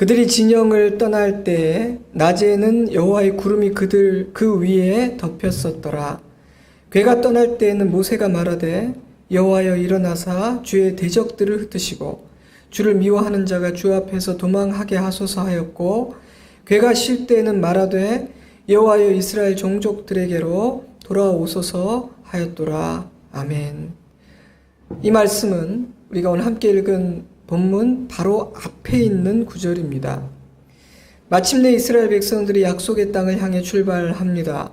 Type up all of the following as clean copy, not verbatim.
그들이 진영을 떠날 때에 낮에는 여호와의 구름이 그들 그 위에 덮였었더라. 괴가 떠날 때에는 모세가 말하되 여호와여 일어나사 주의 대적들을 흩으시고 주를 미워하는 자가 주 앞에서 도망하게 하소서 하였고, 괴가 쉴 때에는 말하되 여호와여 이스라엘 종족들에게로 돌아오소서 하였더라. 아멘. 이 말씀은 우리가 오늘 함께 읽은 본문 바로 앞에 있는 구절입니다. 마침내 이스라엘 백성들이 약속의 땅을 향해 출발합니다.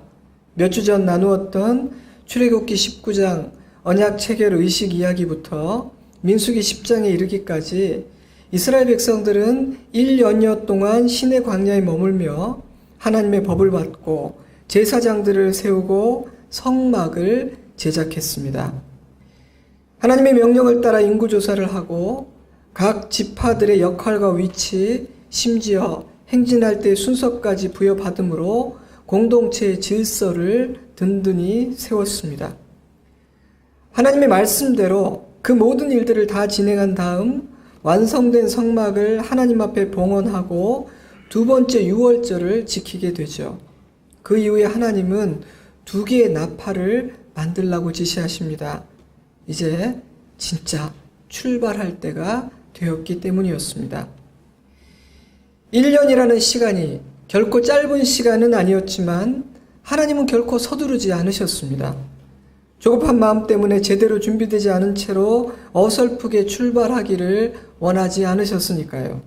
몇 주 전 나누었던 출애굽기 19장 언약 체결 의식 이야기부터 민수기 10장에 이르기까지 이스라엘 백성들은 1년여 동안 시내 광야에 머물며 하나님의 법을 받고 제사장들을 세우고 성막을 제작했습니다. 하나님의 명령을 따라 인구조사를 하고 각 지파들의 역할과 위치, 심지어 행진할 때 순서까지 부여받음으로 공동체의 질서를 든든히 세웠습니다. 하나님의 말씀대로 그 모든 일들을 다 진행한 다음 완성된 성막을 하나님 앞에 봉헌하고 두 번째 유월절을 지키게 되죠. 그 이후에 하나님은 2개의 나팔을 만들라고 지시하십니다. 이제 진짜 출발할 때가 되었기 때문이었습니다. 1년이라는 시간이 결코 짧은 시간은 아니었지만 하나님은 결코 서두르지 않으셨습니다. 조급한 마음 때문에 제대로 준비되지 않은 채로 어설프게 출발하기를 원하지 않으셨으니까요.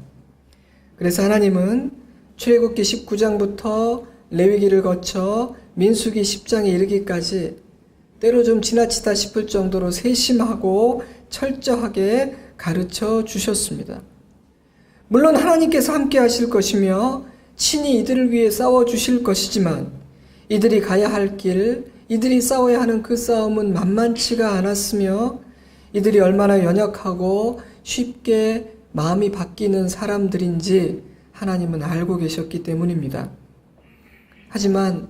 그래서 하나님은 출애굽기 19장부터 레위기를 거쳐 민수기 10장에 이르기까지 때로 좀 지나치다 싶을 정도로 세심하고 철저하게 가르쳐 주셨습니다. 물론 하나님께서 함께 하실 것이며 친히 이들을 위해 싸워 주실 것이지만 이들이 가야 할 길, 이들이 싸워야 하는 그 싸움은 만만치가 않았으며 이들이 얼마나 연약하고 쉽게 마음이 바뀌는 사람들인지 하나님은 알고 계셨기 때문입니다. 하지만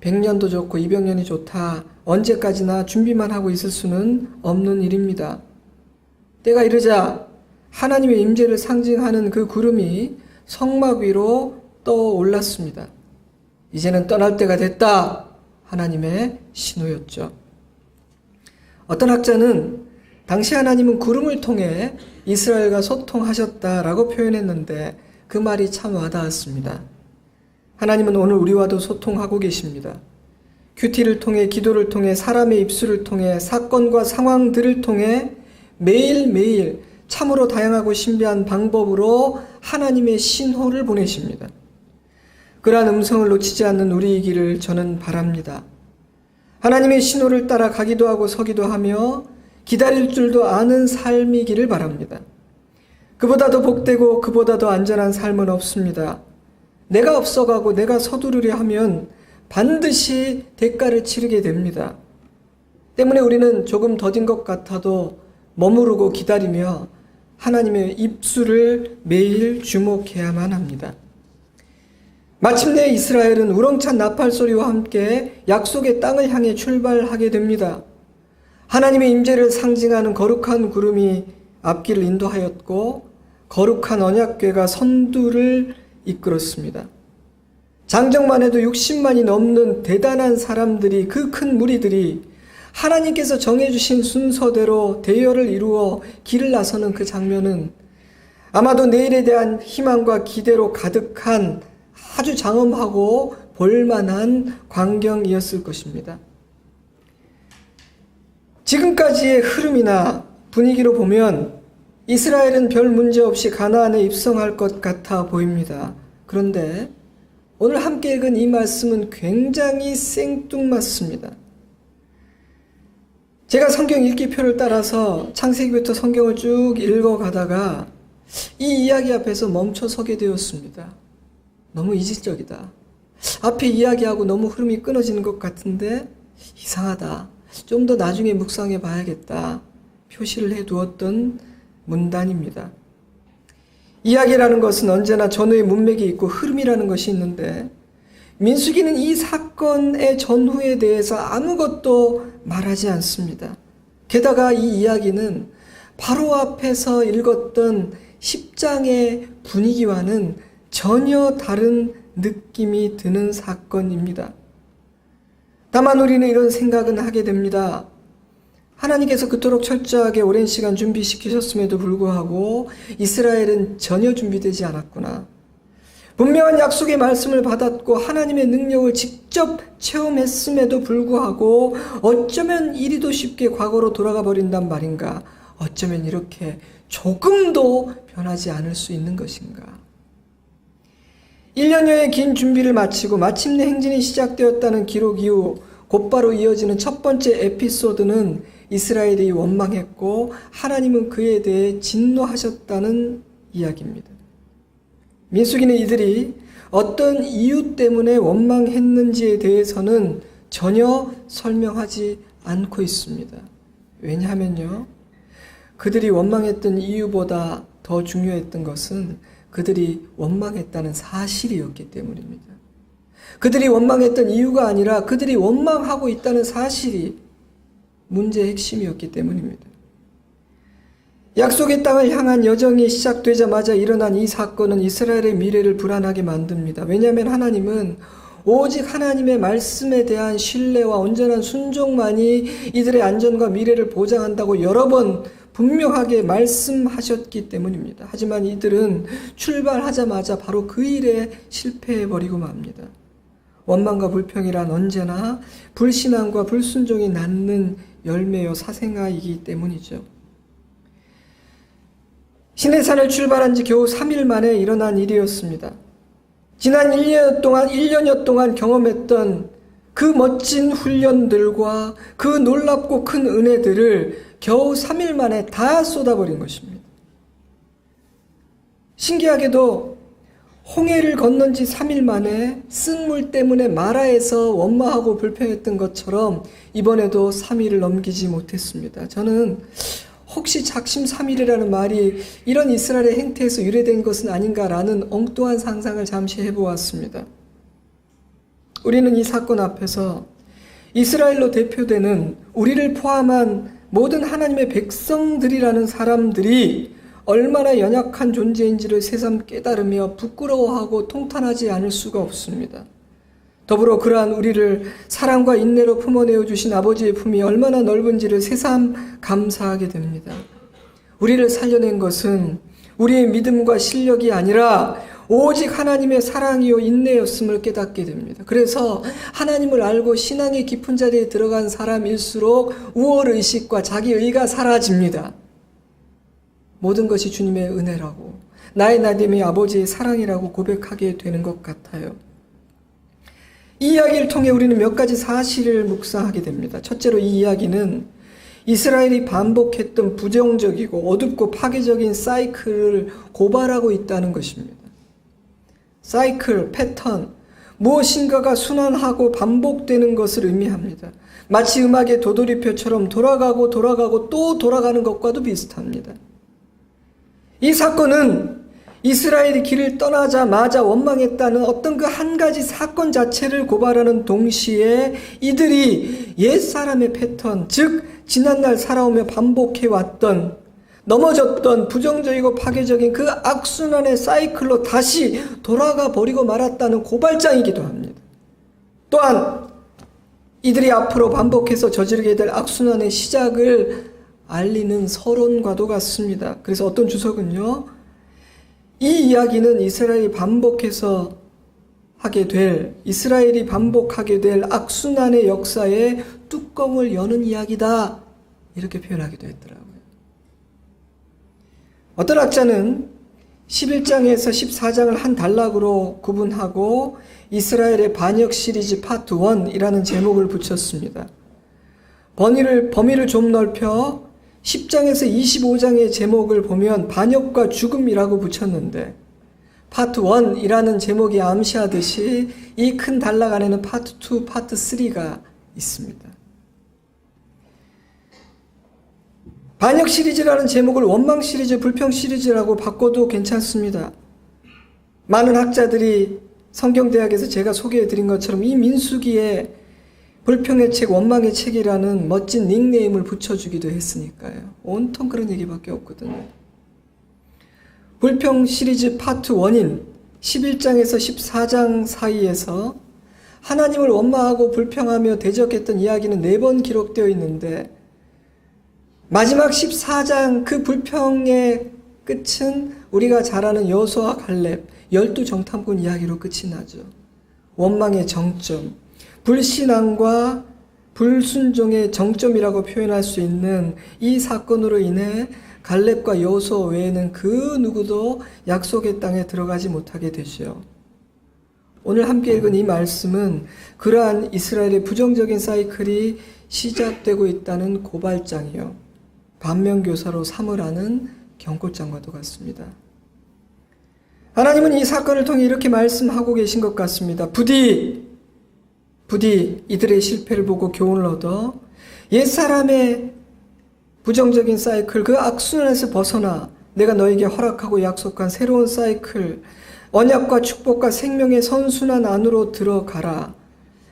100년도 좋고 200년이 좋다, 언제까지나 준비만 하고 있을 수는 없는 일입니다. 때가 이르자 하나님의 임재를 상징하는 그 구름이 성막 위로 떠올랐습니다. 이제는 떠날 때가 됐다. 하나님의 신호였죠. 어떤 학자는 당시 하나님은 구름을 통해 이스라엘과 소통하셨다라고 표현했는데 그 말이 참 와닿았습니다. 하나님은 오늘 우리와도 소통하고 계십니다. 큐티를 통해, 기도를 통해, 사람의 입술을 통해, 사건과 상황들을 통해 매일매일 참으로 다양하고 신비한 방법으로 하나님의 신호를 보내십니다. 그러한 음성을 놓치지 않는 우리이기를 저는 바랍니다. 하나님의 신호를 따라 가기도 하고 서기도 하며 기다릴 줄도 아는 삶이기를 바랍니다. 그보다도 복되고 그보다도 안전한 삶은 없습니다. 내가 앞서가고 내가 서두르려 하면 반드시 대가를 치르게 됩니다. 때문에 우리는 조금 더딘 것 같아도 머무르고 기다리며 하나님의 입술을 매일 주목해야만 합니다. 마침내 이스라엘은 우렁찬 나팔 소리와 함께 약속의 땅을 향해 출발하게 됩니다. 하나님의 임재를 상징하는 거룩한 구름이 앞길을 인도하였고 거룩한 언약궤가 선두를 이끌었습니다. 장정만 해도 60만이 넘는 대단한 사람들이, 그 큰 무리들이 하나님께서 정해주신 순서대로 대열을 이루어 길을 나서는 그 장면은 아마도 내일에 대한 희망과 기대로 가득한 아주 장엄하고 볼만한 광경이었을 것입니다. 지금까지의 흐름이나 분위기로 보면 이스라엘은 별 문제 없이 가나안에 입성할 것 같아 보입니다. 그런데 오늘 함께 읽은 이 말씀은 굉장히 생뚱맞습니다. 제가 성경 읽기표를 따라서 창세기부터 성경을 쭉 읽어가다가 이 이야기 앞에서 멈춰 서게 되었습니다. 너무 이질적이다. 앞에 이야기하고 너무 흐름이 끊어지는 것 같은데 이상하다. 좀 더 나중에 묵상해 봐야겠다. 표시를 해두었던 문단입니다. 이야기라는 것은 언제나 전후의 문맥이 있고 흐름이라는 것이 있는데 민수기는 이 사건의 전후에 대해서 아무것도 말하지 않습니다. 게다가 이 이야기는 바로 앞에서 읽었던 10장의 분위기와는 전혀 다른 느낌이 드는 사건입니다. 다만 우리는 이런 생각은 하게 됩니다. 하나님께서 그토록 철저하게 오랜 시간 준비시키셨음에도 불구하고 이스라엘은 전혀 준비되지 않았구나. 분명한 약속의 말씀을 받았고 하나님의 능력을 직접 체험했음에도 불구하고 어쩌면 이리도 쉽게 과거로 돌아가 버린단 말인가? 어쩌면 이렇게 조금도 변하지 않을 수 있는 것인가? 1년여의 긴 준비를 마치고 마침내 행진이 시작되었다는 기록 이후 곧바로 이어지는 첫 번째 에피소드는 이스라엘이 원망했고 하나님은 그에 대해 진노하셨다는 이야기입니다. 민수기는 이들이 어떤 이유 때문에 원망했는지에 대해서는 전혀 설명하지 않고 있습니다. 왜냐하면요, 그들이 원망했던 이유보다 더 중요했던 것은 그들이 원망했다는 사실이었기 때문입니다. 그들이 원망했던 이유가 아니라 그들이 원망하고 있다는 사실이 문제의 핵심이었기 때문입니다. 약속의 땅을 향한 여정이 시작되자마자 일어난 이 사건은 이스라엘의 미래를 불안하게 만듭니다. 왜냐하면 하나님은 오직 하나님의 말씀에 대한 신뢰와 온전한 순종만이 이들의 안전과 미래를 보장한다고 여러 번 분명하게 말씀하셨기 때문입니다. 하지만 이들은 출발하자마자 바로 그 일에 실패해버리고 맙니다. 원망과 불평이란 언제나 불신앙과 불순종이 낳는 열매요 사생아이기 때문이죠. 시내산을 출발한 지 겨우 3일 만에 일어난 일이었습니다. 지난 1년여 동안 경험했던 그 멋진 훈련들과 그 놀랍고 큰 은혜들을 겨우 3일 만에 다 쏟아버린 것입니다. 신기하게도 홍해를 건넌 지 3일 만에 쓴 물 때문에 마라에서 원망하고 불평했던 것처럼 이번에도 3일을 넘기지 못했습니다. 저는 혹시 작심 3일이라는 말이 이런 이스라엘의 행태에서 유래된 것은 아닌가라는 엉뚱한 상상을 잠시 해보았습니다. 우리는 이 사건 앞에서 이스라엘로 대표되는 우리를 포함한 모든 하나님의 백성들이라는 사람들이 얼마나 연약한 존재인지를 새삼 깨달으며 부끄러워하고 통탄하지 않을 수가 없습니다. 더불어 그러한 우리를 사랑과 인내로 품어내어 주신 아버지의 품이 얼마나 넓은지를 새삼 감사하게 됩니다. 우리를 살려낸 것은 우리의 믿음과 실력이 아니라 오직 하나님의 사랑이요 인내였음을 깨닫게 됩니다. 그래서 하나님을 알고 신앙의 깊은 자리에 들어간 사람일수록 우월의식과 자기의가 사라집니다. 모든 것이 주님의 은혜라고 나의 나됨이 아버지의 사랑이라고 고백하게 되는 것 같아요. 이 이야기를 통해 우리는 몇 가지 사실을 묵상하게 됩니다. 첫째로 이 이야기는 이스라엘이 반복했던 부정적이고 어둡고 파괴적인 사이클을 고발하고 있다는 것입니다. 사이클, 패턴, 무엇인가가 순환하고 반복되는 것을 의미합니다. 마치 음악의 도돌이표처럼 돌아가고 또 돌아가는 것과도 비슷합니다. 이 사건은 이스라엘이 길을 떠나자마자 원망했다는 어떤 그 한 가지 사건 자체를 고발하는 동시에 이들이 옛사람의 패턴, 즉 지난날 살아오며 반복해왔던 넘어졌던 부정적이고 파괴적인 그 악순환의 사이클로 다시 돌아가 버리고 말았다는 고발장이기도 합니다. 또한 이들이 앞으로 반복해서 저지르게 될 악순환의 시작을 알리는 서론과도 같습니다. 그래서 어떤 주석은요, 이 이야기는 이스라엘이 반복하게 될 악순환의 역사에 뚜껑을 여는 이야기다, 이렇게 표현하기도 했더라고요. 어떤 학자는 11장에서 14장을 한 단락으로 구분하고 이스라엘의 반역 시리즈 파트 1이라는 제목을 붙였습니다. 범위를 좀 넓혀 10장에서 25장의 제목을 보면 반역과 죽음이라고 붙였는데 파트 1이라는 제목이 암시하듯이 이 큰 단락 안에는 파트 2, 파트 3가 있습니다. 반역 시리즈라는 제목을 원망 시리즈, 불평 시리즈라고 바꿔도 괜찮습니다. 많은 학자들이 성경대학에서 제가 소개해드린 것처럼 이 민수기에 불평의 책, 원망의 책이라는 멋진 닉네임을 붙여주기도 했으니까요. 온통 그런 얘기밖에 없거든요. 불평 시리즈 파트 1인 11장에서 14장 사이에서 하나님을 원망하고 불평하며 대적했던 이야기는 4번 기록되어 있는데 마지막 14장 그 불평의 끝은 우리가 잘 아는 여호수아와 갈렙 12정탐꾼 이야기로 끝이 나죠. 원망의 정점, 불신앙과 불순종의 정점이라고 표현할 수 있는 이 사건으로 인해 갈렙과 여호수아 외에는 그 누구도 약속의 땅에 들어가지 못하게 되죠. 오늘 함께 읽은 이 말씀은 그러한 이스라엘의 부정적인 사이클이 시작되고 있다는 고발장이요, 반면교사로 삼으라는 경고장과도 같습니다. 하나님은 이 사건을 통해 이렇게 말씀하고 계신 것 같습니다. 부디 이들의 실패를 보고 교훈을 얻어 옛사람의 부정적인 사이클, 그 악순환에서 벗어나 내가 너에게 허락하고 약속한 새로운 사이클, 언약과 축복과 생명의 선순환 안으로 들어가라.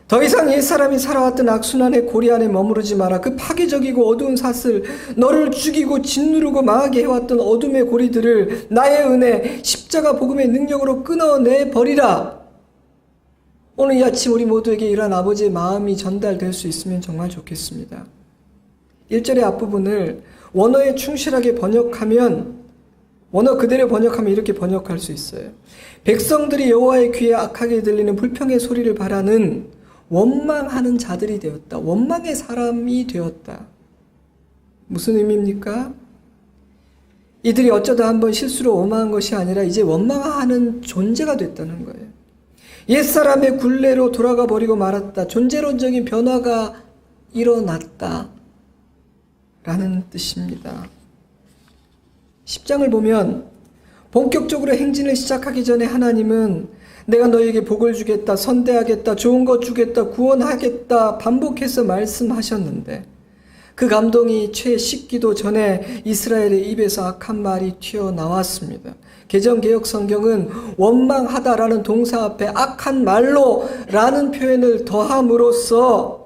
더 이상 옛사람이 살아왔던 악순환의 고리 안에 머무르지 마라. 그 파괴적이고 어두운 사슬, 너를 죽이고 짓누르고 망하게 해왔던 어둠의 고리들을 나의 은혜, 십자가 복음의 능력으로 끊어내 버리라. 오늘 이 아침 우리 모두에게 이러한 아버지의 마음이 전달될 수 있으면 정말 좋겠습니다. 1절의 앞부분을 원어에 충실하게 번역하면, 원어 그대로 번역하면 이렇게 번역할 수 있어요. 백성들이 여호와의 귀에 악하게 들리는 불평의 소리를 바라는 원망하는 자들이 되었다. 원망의 사람이 되었다. 무슨 의미입니까? 이들이 어쩌다 한번 실수로 원망한 것이 아니라 이제 원망하는 존재가 됐다는 거예요. 옛사람의 굴레로 돌아가 버리고 말았다. 존재론적인 변화가 일어났다. 라는 뜻입니다. 10장을 보면 본격적으로 행진을 시작하기 전에 하나님은 내가 너에게 복을 주겠다, 선대하겠다, 좋은 것 주겠다, 구원하겠다 반복해서 말씀하셨는데 그 감동이 채 식기도 전에 이스라엘의 입에서 악한 말이 튀어나왔습니다. 개정개혁 성경은 원망하다라는 동사 앞에 악한 말로 라는 표현을 더함으로써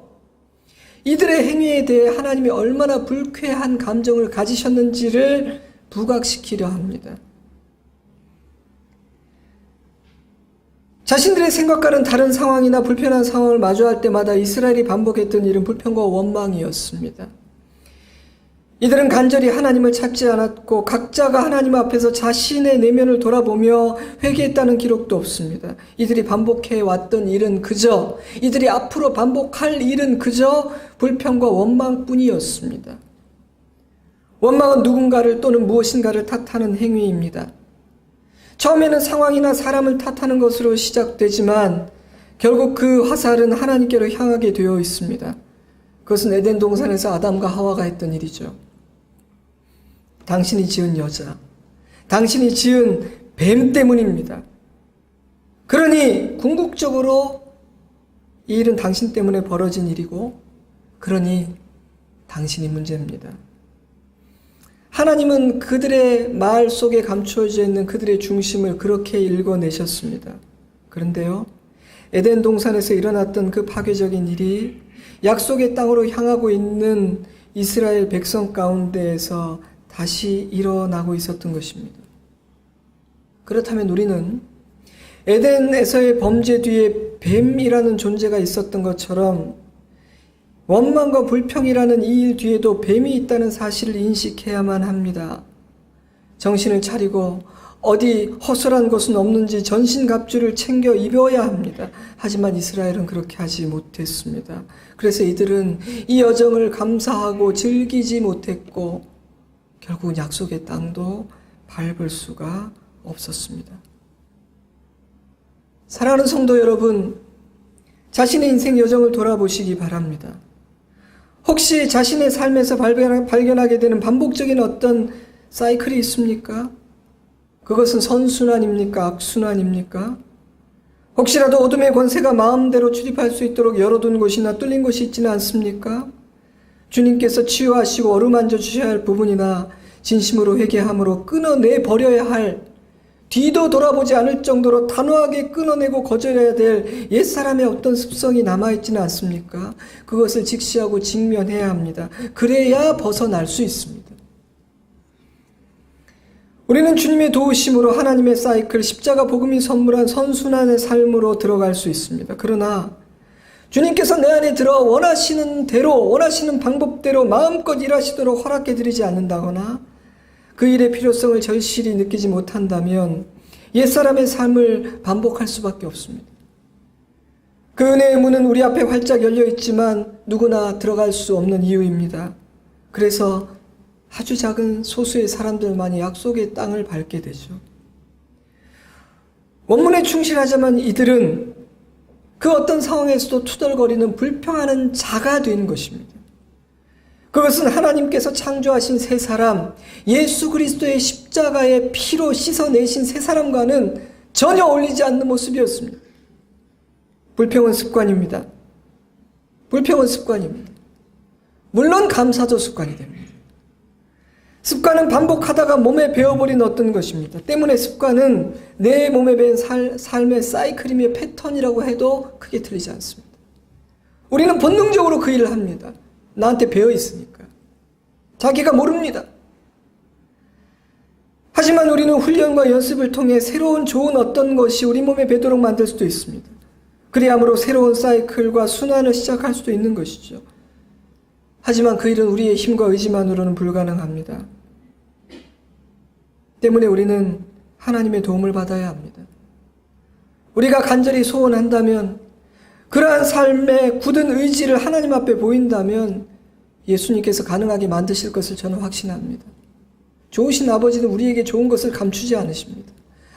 이들의 행위에 대해 하나님이 얼마나 불쾌한 감정을 가지셨는지를 부각시키려 합니다. 자신들의 생각과는 다른 상황이나 불편한 상황을 마주할 때마다 이스라엘이 반복했던 일은 불평과 원망이었습니다. 이들은 간절히 하나님을 찾지 않았고 각자가 하나님 앞에서 자신의 내면을 돌아보며 회개했다는 기록도 없습니다. 이들이 반복해왔던 일은 그저, 이들이 앞으로 반복할 일은 그저 불평과 원망뿐이었습니다. 원망은 누군가를 또는 무엇인가를 탓하는 행위입니다. 처음에는 상황이나 사람을 탓하는 것으로 시작되지만 결국 그 화살은 하나님께로 향하게 되어 있습니다. 그것은 에덴 동산에서 아담과 하와가 했던 일이죠. 당신이 지은 여자, 당신이 지은 뱀 때문입니다. 그러니 궁극적으로 이 일은 당신 때문에 벌어진 일이고 그러니 당신이 문제입니다. 하나님은 그들의 말 속에 감추어져 있는 그들의 중심을 그렇게 읽어내셨습니다. 그런데요, 에덴 동산에서 일어났던 그 파괴적인 일이 약속의 땅으로 향하고 있는 이스라엘 백성 가운데에서 다시 일어나고 있었던 것입니다. 그렇다면 우리는 에덴에서의 범죄 뒤에 뱀이라는 존재가 있었던 것처럼 원망과 불평이라는 이 일 뒤에도 뱀이 있다는 사실을 인식해야만 합니다. 정신을 차리고 어디 허술한 것은 없는지 전신갑주를 챙겨 입어야 합니다. 하지만 이스라엘은 그렇게 하지 못했습니다. 그래서 이들은 이 여정을 감사하고 즐기지 못했고 결국 약속의 땅도 밟을 수가 없었습니다. 사랑하는 성도 여러분, 자신의 인생 여정을 돌아보시기 바랍니다. 혹시 자신의 삶에서 발견하게 되는 반복적인 어떤 사이클이 있습니까? 그것은 선순환입니까? 악순환입니까? 혹시라도 어둠의 권세가 마음대로 출입할 수 있도록 열어둔 곳이나 뚫린 곳이 있지는 않습니까? 주님께서 치유하시고 어루만져 주셔야 할 부분이나 진심으로 회개함으로 끊어내 버려야 할, 뒤도 돌아보지 않을 정도로 단호하게 끊어내고 거절해야 될 옛사람의 어떤 습성이 남아있지는 않습니까? 그것을 직시하고 직면해야 합니다. 그래야 벗어날 수 있습니다. 우리는 주님의 도우심으로 하나님의 사이클, 십자가 복음이 선물한 선순환의 삶으로 들어갈 수 있습니다. 그러나 주님께서 내 안에 들어 원하시는 대로, 원하시는 방법대로 마음껏 일하시도록 허락해드리지 않는다거나 그 일의 필요성을 절실히 느끼지 못한다면 옛사람의 삶을 반복할 수밖에 없습니다. 그 은혜의 문은 우리 앞에 활짝 열려 있지만 누구나 들어갈 수 없는 이유입니다. 그래서 아주 작은 소수의 사람들만이 약속의 땅을 밟게 되죠. 원문에 충실하자만 이들은 그 어떤 상황에서도 투덜거리는 불평하는 자가 된 것입니다. 그것은 하나님께서 창조하신 새 사람, 예수 그리스도의 십자가의 피로 씻어내신 새 사람과는 전혀 어울리지 않는 모습이었습니다. 불평은 습관입니다. 불평은 습관입니다. 물론 감사도 습관이 됩니다. 습관은 반복하다가 몸에 배어버린 어떤 것입니다. 때문에 습관은 내 몸에 배인 삶의 사이클이며 패턴이라고 해도 크게 틀리지 않습니다. 우리는 본능적으로 그 일을 합니다. 나한테 배어 있으니까. 자기가 모릅니다. 하지만 우리는 훈련과 연습을 통해 새로운 좋은 어떤 것이 우리 몸에 배도록 만들 수도 있습니다. 그리함으로 새로운 사이클과 순환을 시작할 수도 있는 것이죠. 하지만 그 일은 우리의 힘과 의지만으로는 불가능합니다. 때문에 우리는 하나님의 도움을 받아야 합니다. 우리가 간절히 소원한다면, 그러한 삶의 굳은 의지를 하나님 앞에 보인다면 예수님께서 가능하게 만드실 것을 저는 확신합니다. 좋으신 아버지는 우리에게 좋은 것을 감추지 않으십니다.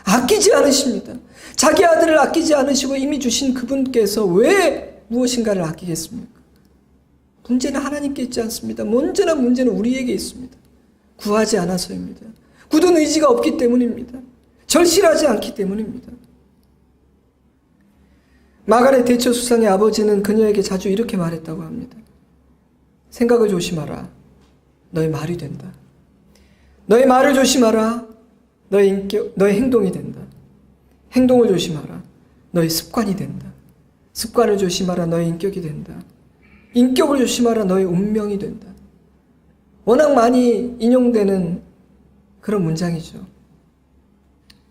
아끼지 않으십니다. 자기 아들을 아끼지 않으시고 이미 주신 그분께서 왜 무엇인가를 아끼겠습니까? 문제는 하나님께 있지 않습니다. 언제나 문제는 우리에게 있습니다. 구하지 않아서입니다. 굳은 의지가 없기 때문입니다. 절실하지 않기 때문입니다. 마가렛 대처 수상의 아버지는 그녀에게 자주 이렇게 말했다고 합니다. 생각을 조심하라. 너의 말이 된다. 너의 말을 조심하라. 너의 행동이 된다. 행동을 조심하라. 너의 습관이 된다. 습관을 조심하라. 너의 인격이 된다. 인격을 조심하라. 너의 운명이 된다. 워낙 많이 인용되는 그런 문장이죠.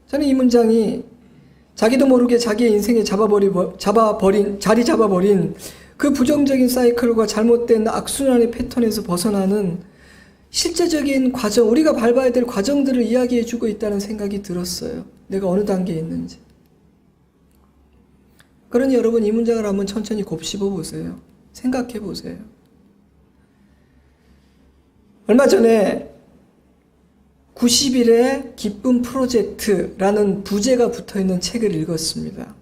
저는 이 문장이 자기도 모르게 자기의 인생에 자리 잡아버린 그 부정적인 사이클과 잘못된 악순환의 패턴에서 벗어나는 실제적인 과정, 우리가 밟아야 될 과정들을 이야기해주고 있다는 생각이 들었어요. 내가 어느 단계에 있는지. 그러니 여러분 이 문장을 한번 천천히 곱씹어 보세요. 생각해 보세요. 얼마 전에 90일의 기쁨 프로젝트라는 부제가 붙어있는 책을 읽었습니다.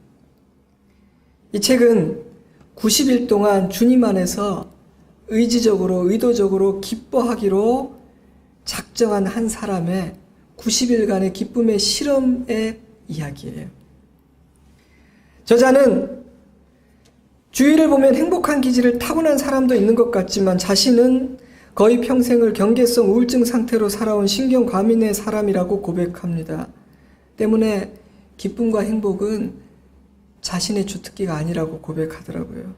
이 책은 90일 동안 주님 안에서 의지적으로, 의도적으로 기뻐하기로 작정한 한 사람의 90일간의 기쁨의 실험의 이야기예요. 저자는 주위를 보면 행복한 기질을 타고난 사람도 있는 것 같지만 자신은 거의 평생을 경계성 우울증 상태로 살아온 신경과민의 사람이라고 고백합니다. 때문에 기쁨과 행복은 자신의 주특기가 아니라고 고백하더라고요.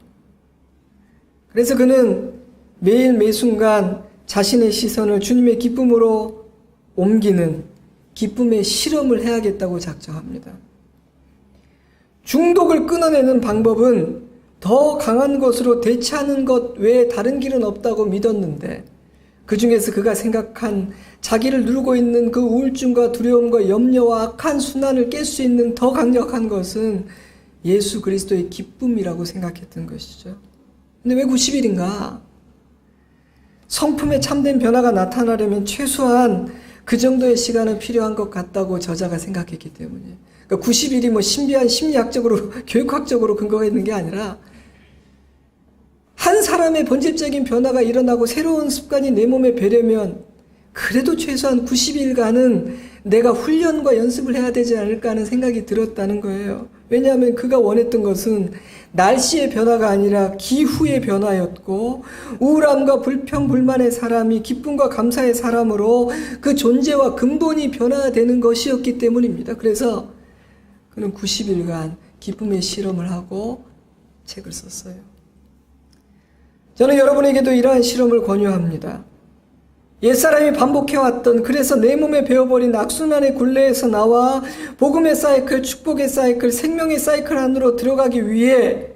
그래서 그는 매일 매순간 자신의 시선을 주님의 기쁨으로 옮기는 기쁨의 실험을 해야겠다고 작정합니다. 중독을 끊어내는 방법은 더 강한 것으로 대체하는 것 외에 다른 길은 없다고 믿었는데 그 중에서 그가 생각한 자기를 누르고 있는 그 우울증과 두려움과 염려와 악한 순환을 깰 수 있는 더 강력한 것은 예수 그리스도의 기쁨이라고 생각했던 것이죠. 근데 왜 90일인가? 성품에 참된 변화가 나타나려면 최소한 그 정도의 시간은 필요한 것 같다고 저자가 생각했기 때문에. 그러니까 90일이 뭐 신비한 심리학적으로, 교육학적으로 근거가 있는 게 아니라 한 사람의 본질적인 변화가 일어나고 새로운 습관이 내 몸에 배려면 그래도 최소한 90일간은 내가 훈련과 연습을 해야 되지 않을까 하는 생각이 들었다는 거예요. 왜냐하면 그가 원했던 것은 날씨의 변화가 아니라 기후의 변화였고 우울함과 불평, 불만의 사람이 기쁨과 감사의 사람으로 그 존재와 근본이 변화되는 것이었기 때문입니다. 그래서 그는 90일간 기쁨의 실험을 하고 책을 썼어요. 저는 여러분에게도 이러한 실험을 권유합니다. 옛사람이 반복해왔던, 그래서 내 몸에 배어버린 악순환의 굴레에서 나와 복음의 사이클, 축복의 사이클, 생명의 사이클 안으로 들어가기 위해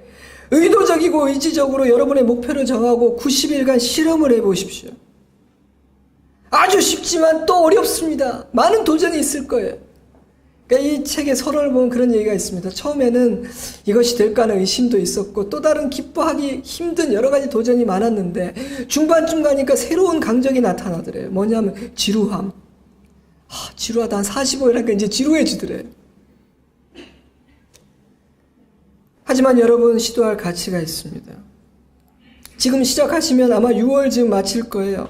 의도적이고 의지적으로 여러분의 목표를 정하고 90일간 실험을 해보십시오. 아주 쉽지만 또 어렵습니다. 많은 도전이 있을 거예요. 그러니까 이 책의 서론을 보면 그런 얘기가 있습니다. 처음에는 이것이 될까 하는 의심도 있었고 또 다른 기뻐하기 힘든 여러 가지 도전이 많았는데 중반쯤 가니까 새로운 강적이 나타나더래요. 뭐냐면 지루함. 지루하다. 한 45일 하니까 이제 지루해지더래요. 하지만 여러분, 시도할 가치가 있습니다. 지금 시작하시면 아마 6월쯤 마칠 거예요.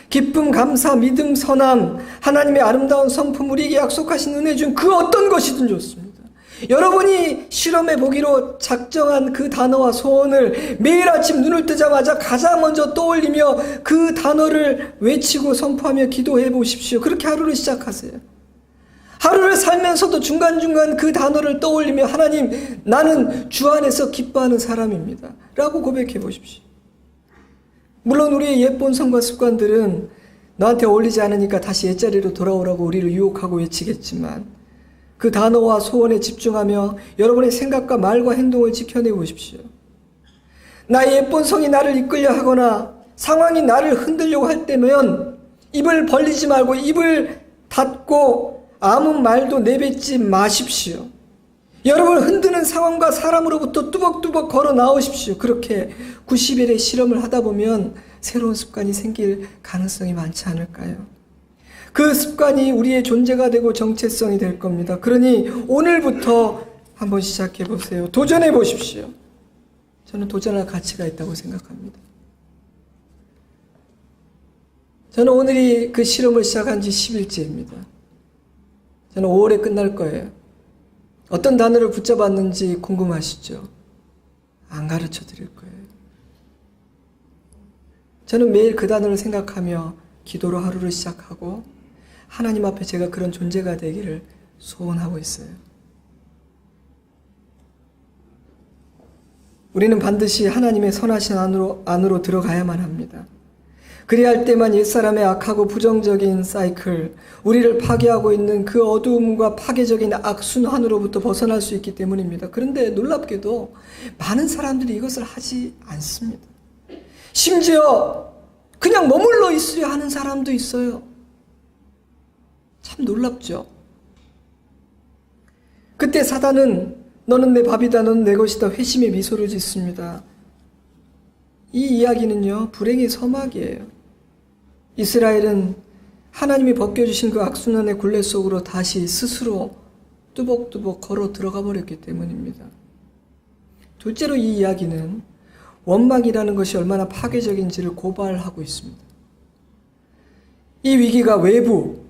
기쁨, 감사, 믿음, 선함, 하나님의 아름다운 성품, 우리에게 약속하신 은혜 중 그 어떤 것이든 좋습니다. 여러분이 실험해 보기로 작정한 그 단어와 소원을 매일 아침 눈을 뜨자마자 가장 먼저 떠올리며 그 단어를 외치고 선포하며 기도해 보십시오. 그렇게 하루를 시작하세요. 하루를 살면서도 중간중간 그 단어를 떠올리며 하나님, 나는 주 안에서 기뻐하는 사람입니다. 라고 고백해 보십시오. 물론 우리의 옛 본성과 습관들은 너한테 어울리지 않으니까 다시 옛자리로 돌아오라고 우리를 유혹하고 외치겠지만 그 단어와 소원에 집중하며 여러분의 생각과 말과 행동을 지켜내 보십시오. 나의 옛 본성이 나를 이끌려 하거나 상황이 나를 흔들려고 할 때면 입을 벌리지 말고 입을 닫고 아무 말도 내뱉지 마십시오. 여러분, 흔드는 상황과 사람으로부터 뚜벅뚜벅 걸어 나오십시오. 그렇게 90일의 실험을 하다 보면 새로운 습관이 생길 가능성이 많지 않을까요? 그 습관이 우리의 존재가 되고 정체성이 될 겁니다. 그러니 오늘부터 한번 시작해 보세요. 도전해 보십시오. 저는 도전할 가치가 있다고 생각합니다. 저는 오늘이 그 실험을 시작한 지 10일째입니다. 저는 5월에 끝날 거예요. 어떤 단어를 붙잡았는지 궁금하시죠? 안 가르쳐 드릴 거예요. 저는 매일 그 단어를 생각하며 기도로 하루를 시작하고 하나님 앞에 제가 그런 존재가 되기를 소원하고 있어요. 우리는 반드시 하나님의 선하신 안으로 들어가야만 합니다. 그래야 할 때만 옛사람의 악하고 부정적인 사이클, 우리를 파괴하고 있는 그 어두움과 파괴적인 악순환으로부터 벗어날 수 있기 때문입니다. 그런데 놀랍게도 많은 사람들이 이것을 하지 않습니다. 심지어 그냥 머물러 있으려 하는 사람도 있어요. 참 놀랍죠? 그때 사단은 너는 내 밥이다, 너는 내 것이다 회심의 미소를 짓습니다. 이 이야기는요, 불행의 서막이에요. 이스라엘은 하나님이 벗겨주신 그 악순환의 굴레 속으로 다시 스스로 뚜벅뚜벅 걸어 들어가 버렸기 때문입니다. 둘째로 이 이야기는 원망이라는 것이 얼마나 파괴적인지를 고발하고 있습니다. 이 위기가 외부,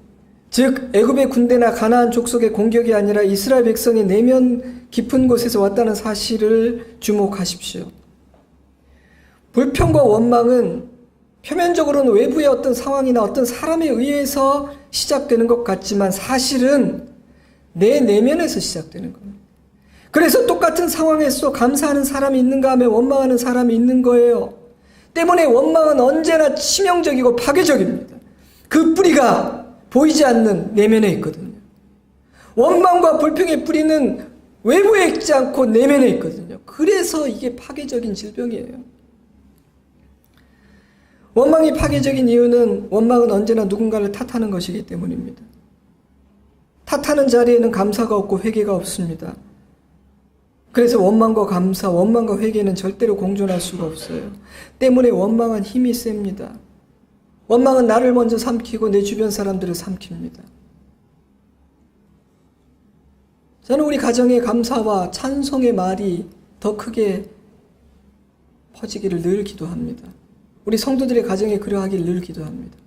즉 애굽의 군대나 가나안 족속의 공격이 아니라 이스라엘 백성의 내면 깊은 곳에서 왔다는 사실을 주목하십시오. 불평과 원망은 표면적으로는 외부의 어떤 상황이나 어떤 사람에 의해서 시작되는 것 같지만 사실은 내 내면에서 시작되는 겁니다. 그래서 똑같은 상황에서 감사하는 사람이 있는가 하면 원망하는 사람이 있는 거예요. 때문에 원망은 언제나 치명적이고 파괴적입니다. 그 뿌리가 보이지 않는 내면에 있거든요. 원망과 불평의 뿌리는 외부에 있지 않고 내면에 있거든요. 그래서 이게 파괴적인 질병이에요. 원망이 파괴적인 이유는 원망은 언제나 누군가를 탓하는 것이기 때문입니다. 탓하는 자리에는 감사가 없고 회개가 없습니다. 그래서 원망과 감사, 원망과 회개는 절대로 공존할 수가 없어요. 때문에 원망은 힘이 셉니다. 원망은 나를 먼저 삼키고 내 주변 사람들을 삼킵니다. 저는 우리 가정의 감사와 찬송의 말이 더 크게 퍼지기를 늘 기도합니다. 우리 성도들의 가정에 그러하기를 늘 기도합니다.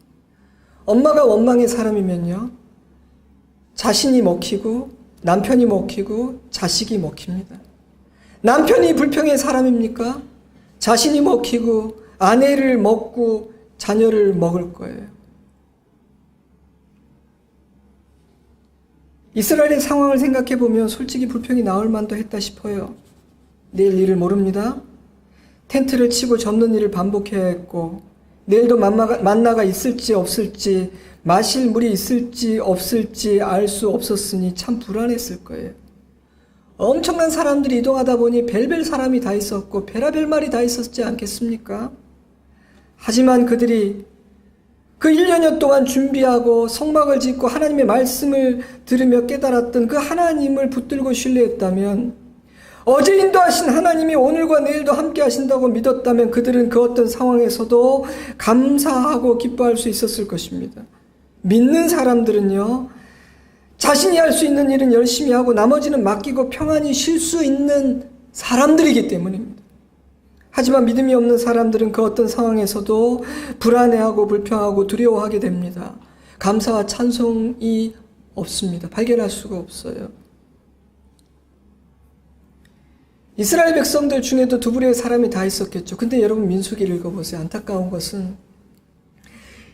엄마가 원망의 사람이면요, 자신이 먹히고 남편이 먹히고 자식이 먹힙니다. 남편이 불평의 사람입니까? 자신이 먹히고 아내를 먹고 자녀를 먹을 거예요. 이스라엘의 상황을 생각해 보면 솔직히 불평이 나올 만도 했다 싶어요. 내일 일을 모릅니다. 텐트를 치고 접는 일을 반복해야 했고 내일도 만나가 있을지 없을지, 마실 물이 있을지 없을지 알 수 없었으니 참 불안했을 거예요. 엄청난 사람들이 이동하다 보니 별별 사람이 다 있었고 별하별 말이 다 있었지 않겠습니까? 하지만 그들이 그 1년여 동안 준비하고 성막을 짓고 하나님의 말씀을 들으며 깨달았던 그 하나님을 붙들고 신뢰했다면, 어제 인도하신 하나님이 오늘과 내일도 함께 하신다고 믿었다면 그들은 그 어떤 상황에서도 감사하고 기뻐할 수 있었을 것입니다. 믿는 사람들은요, 자신이 할 수 있는 일은 열심히 하고 나머지는 맡기고 평안히 쉴 수 있는 사람들이기 때문입니다. 하지만 믿음이 없는 사람들은 그 어떤 상황에서도 불안해하고 불평하고 두려워하게 됩니다. 감사와 찬송이 없습니다. 발견할 수가 없어요. 이스라엘 백성들 중에도 두 부류의 사람이 다 있었겠죠. 근데 여러분 민수기를 읽어보세요. 안타까운 것은